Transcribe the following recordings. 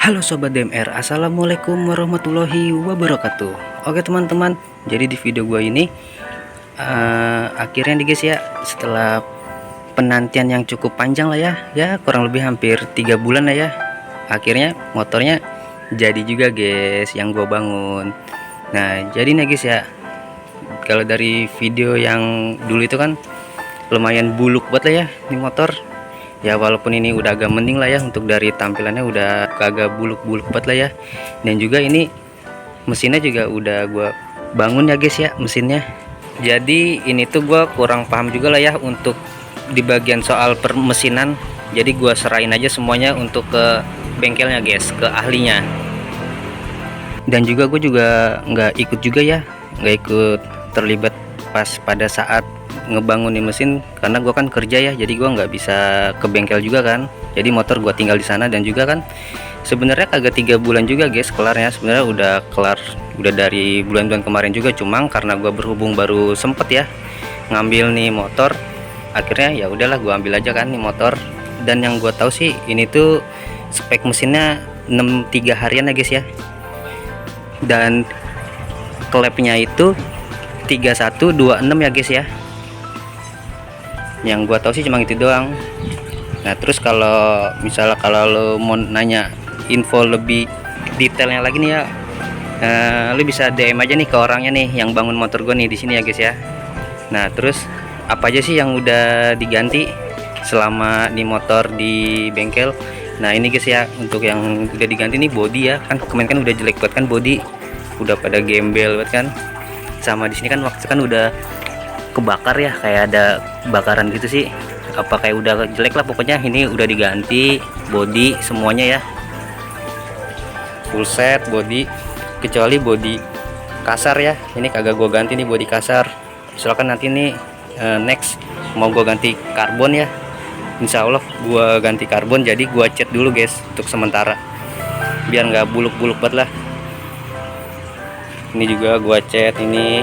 Halo Sobat DMR, Assalamualaikum warahmatullahi wabarakatuh. Oke teman-teman, jadi di video gua ini akhirnya nih guys ya, setelah penantian yang cukup panjang lah ya kurang lebih hampir 3 bulan lah ya, akhirnya motornya jadi juga guys yang gua bangun. Nah jadi nih guys ya, kalau dari video yang dulu itu kan lumayan buluk buat lah ya ini motor ya, walaupun ini udah agak mending lah ya, untuk dari tampilannya udah agak buluk-buluk banget lah ya. Dan juga ini mesinnya juga udah gua bangun ya guys ya, mesinnya. Jadi ini tuh gua kurang paham juga lah ya untuk di bagian soal permesinan, jadi gua serahin aja semuanya untuk ke bengkelnya guys, ke ahlinya. Dan juga gue juga nggak ikut juga ya, nggak ikut terlibat pas pada saat ngebangunin mesin, karena gue kan kerja ya, jadi gue nggak bisa ke bengkel juga kan, jadi motor gue tinggal di sana. Dan juga kan sebenarnya kagak 3 bulan juga guys kelarnya, sebenarnya udah kelar udah dari bulan-bulan kemarin juga, cuma karena gue berhubung baru sempet ya ngambil nih motor, akhirnya ya udahlah gue ambil aja kan nih motor. Dan yang gue tahu sih ini tuh spek mesinnya 63 harian ya guys ya, dan klepnya itu 3126 ya guys ya. Yang gua tahu sih cuma itu doang. Nah terus kalau misalnya kalau lo mau nanya info lebih detailnya lagi nih ya, lo bisa DM aja nih ke orangnya nih yang bangun motor gua nih di sini ya guys ya. Nah terus apa aja sih yang udah diganti selama di motor di bengkel. Nah ini guys ya, untuk yang udah diganti nih body ya, kan kemarin kan udah jelek banget kan body, udah pada gembel banget kan. Sama di sini kan waktu kan udah kebakar ya, kayak ada bakaran gitu sih, apa kayak udah jelek lah pokoknya. Ini udah diganti body semuanya ya, full set body, kecuali body kasar ya, ini kagak gua ganti nih body kasar. Misalkan nanti nih next mau gua ganti karbon ya, insya Allah gua ganti karbon, jadi gua cat dulu guys untuk sementara biar nggak buluk-buluk banget lah. Ini juga gua cat, ini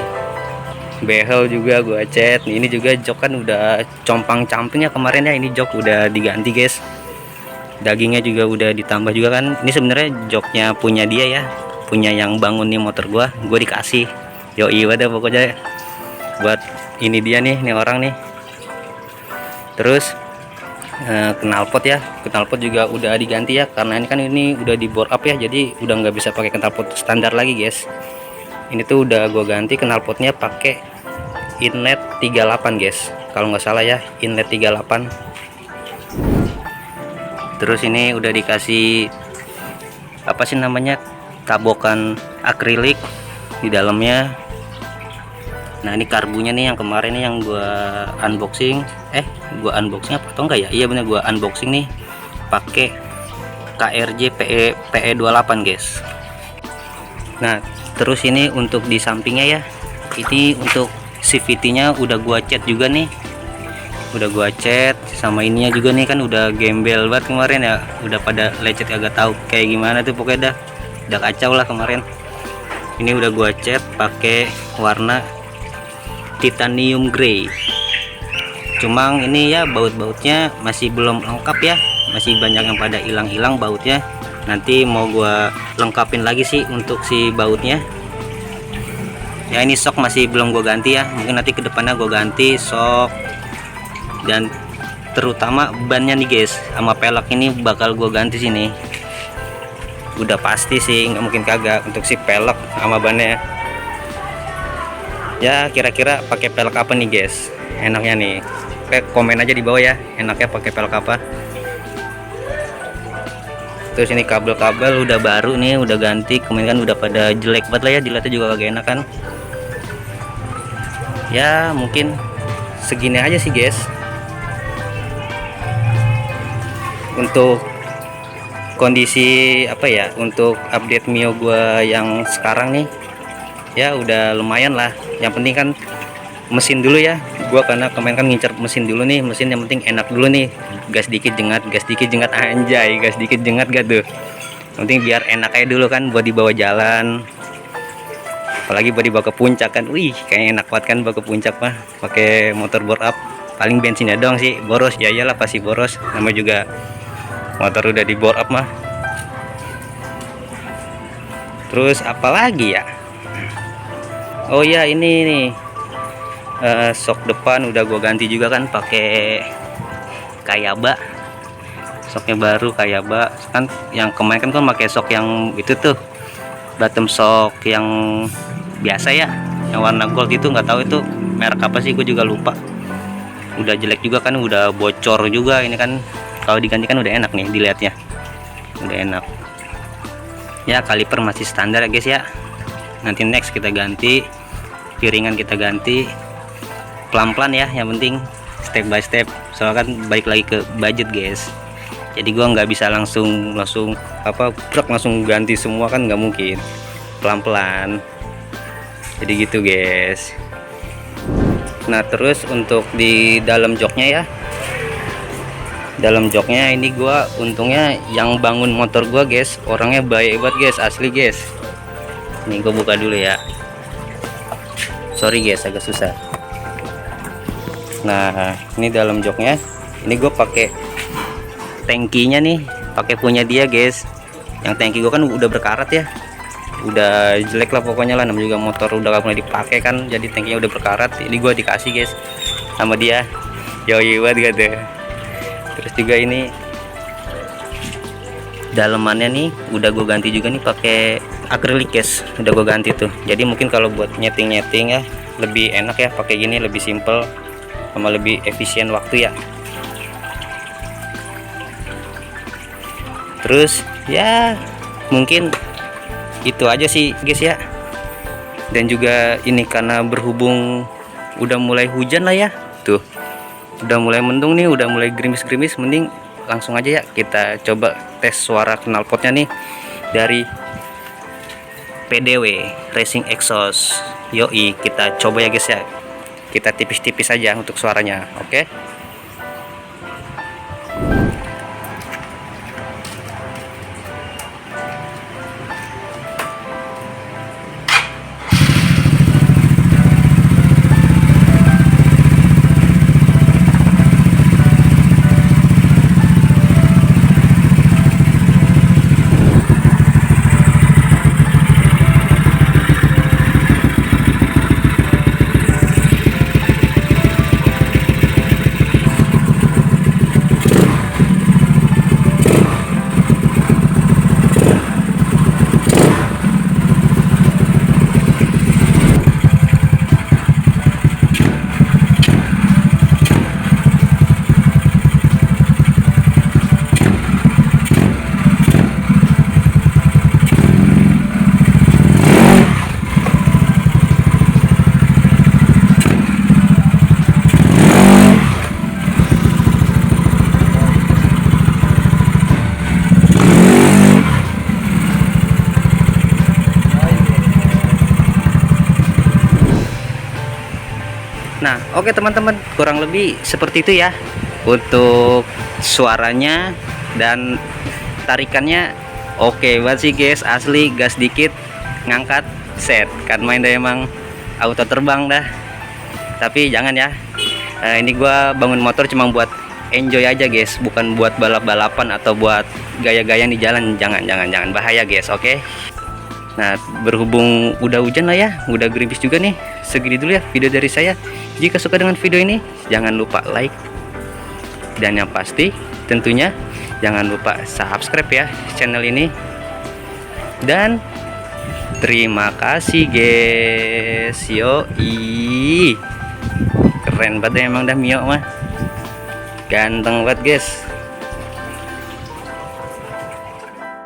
behel juga gua cat. Ini juga jok kan udah compang campingnya kemarin ya, ini jok udah diganti guys, dagingnya juga udah ditambah juga kan. Ini sebenarnya joknya punya dia ya, punya yang bangun nih motor gua dikasih yoi wadah pokoknya buat ini dia nih orang nih. Terus knalpot ya, knalpot juga udah diganti ya, karena ini kan ini udah di bore up ya, jadi udah nggak bisa pakai knalpot standar lagi guys. Ini tuh udah gue ganti knalpotnya pakai inlet 38 guys, kalau nggak salah ya, inlet 38. Terus ini udah dikasih apa sih namanya, tabokan akrilik di dalamnya. Nah ini karbunya nih yang kemarin nih yang gua unboxing, gua unboxing apa atau enggak ya, iya bener gua unboxing nih pakai KRJ PE 28 guys. Nah terus ini untuk di sampingnya ya, ini untuk CVT nya udah gua cat juga nih, udah gua cat. Sama ininya juga nih kan udah gembel banget kemarin ya, udah pada lecet, agak tahu kayak gimana tuh pokoknya udah kacau lah kemarin. Ini udah gua cat pakai warna titanium grey, cuma ini ya baut-bautnya masih belum lengkap ya, masih banyak yang pada hilang-hilang bautnya. Nanti mau gua lengkapin lagi sih untuk si bautnya ya. Ini sok masih belum gua ganti ya, mungkin nanti kedepannya gua ganti sok. Dan terutama bannya nih guys, sama pelek ini bakal gua ganti sini, udah pasti sih, nggak mungkin kagak untuk si pelek sama bannya ya. Kira-kira pakai pelek apa nih guys enaknya nih, komen aja di bawah ya, enaknya pakai pelek apa. Terus ini kabel-kabel udah baru nih, udah ganti, kemarin kan udah pada jelek banget lah ya, dilihatnya juga kagak enak kan ya. Mungkin segini aja sih guys untuk kondisi apa ya, untuk update Mio gua yang sekarang nih ya, udah lumayan lah. Yang penting kan mesin dulu ya gua, karena kemarin kan ngincer mesin dulu nih, mesin yang penting enak dulu nih, gas dikit jengat, gas dikit jengat, anjay gas dikit jengat gak tuh. Yang penting biar enak aja dulu kan buat dibawa jalan, apalagi buat dibawa ke puncak kan. Wih kayaknya enak banget kan bawa ke puncak mah pakai motor bore up. Paling bensinnya doang sih boros ya, iyalah pasti boros, namanya juga motor udah di bore up mah. Terus apalagi ya, oh ya ini nih, sok depan udah gue ganti juga kan pakai Kayaba. Soknya baru Kayaba kan, yang kemarin kan pakai sok yang itu tuh, bottom sok yang biasa ya, yang warna gold itu, nggak tahu itu merek apa sih, gue juga lupa. Udah jelek juga kan, udah bocor juga ini kan. Kalau diganti kan udah enak nih dilihatnya, udah enak ya. Kaliper masih standar ya guys ya. Nanti next kita ganti piringan, kita ganti pelan-pelan ya, yang penting step by step, soalnya kan balik lagi ke budget guys. Jadi gua nggak bisa langsung apa truk langsung ganti semua kan, nggak mungkin, pelan-pelan. Jadi gitu guys. Nah terus untuk di dalam joknya ya, dalam joknya ini gua untungnya yang bangun motor gua guys, orangnya baik banget guys, asli guys. Ini gua buka dulu ya, sorry guys agak susah. Nah ini dalam joknya, ini gue pakai tangkinya nih, pakai punya dia guys. Yang tangki gue kan udah berkarat ya, udah jelek lah pokoknya lah, namanya juga motor udah gak pernah dipakai kan, jadi tangkinya udah berkarat. Ini gue dikasih guys sama dia, yoi banget gitu. Terus juga ini dalemannya nih udah gue ganti juga nih pakai akrilik guys, udah gue ganti tuh. Jadi mungkin kalau buat nyeting ya lebih enak ya pakai gini, lebih simple sama lebih efisien waktu ya. Terus ya mungkin itu aja sih guys ya. Dan juga ini karena berhubung udah mulai hujan lah ya, tuh udah mulai mendung nih, udah mulai gerimis-gerimis, mending langsung aja ya kita coba tes suara knalpotnya nih dari PDW Racing Exhaust. Yoi, kita coba ya guys ya, kita tipis-tipis aja untuk suaranya, oke? Nah oke teman-teman, kurang lebih seperti itu ya untuk suaranya dan tarikannya. Oke banget sih guys, asli gas dikit ngangkat set kan, main dah emang auto terbang dah. Tapi jangan ya, ini gua bangun motor cuma buat enjoy aja guys, bukan buat balap-balapan atau buat gaya-gaya di jalan. Jangan bahaya guys, oke? Nah berhubung udah hujan lah ya, udah gerimis juga nih, segini dulu ya video dari saya. Jika suka dengan video ini jangan lupa like, dan yang pasti tentunya jangan lupa subscribe ya channel ini. Dan terima kasih guys, yoi, keren banget emang dah Mio mah, ganteng banget guys.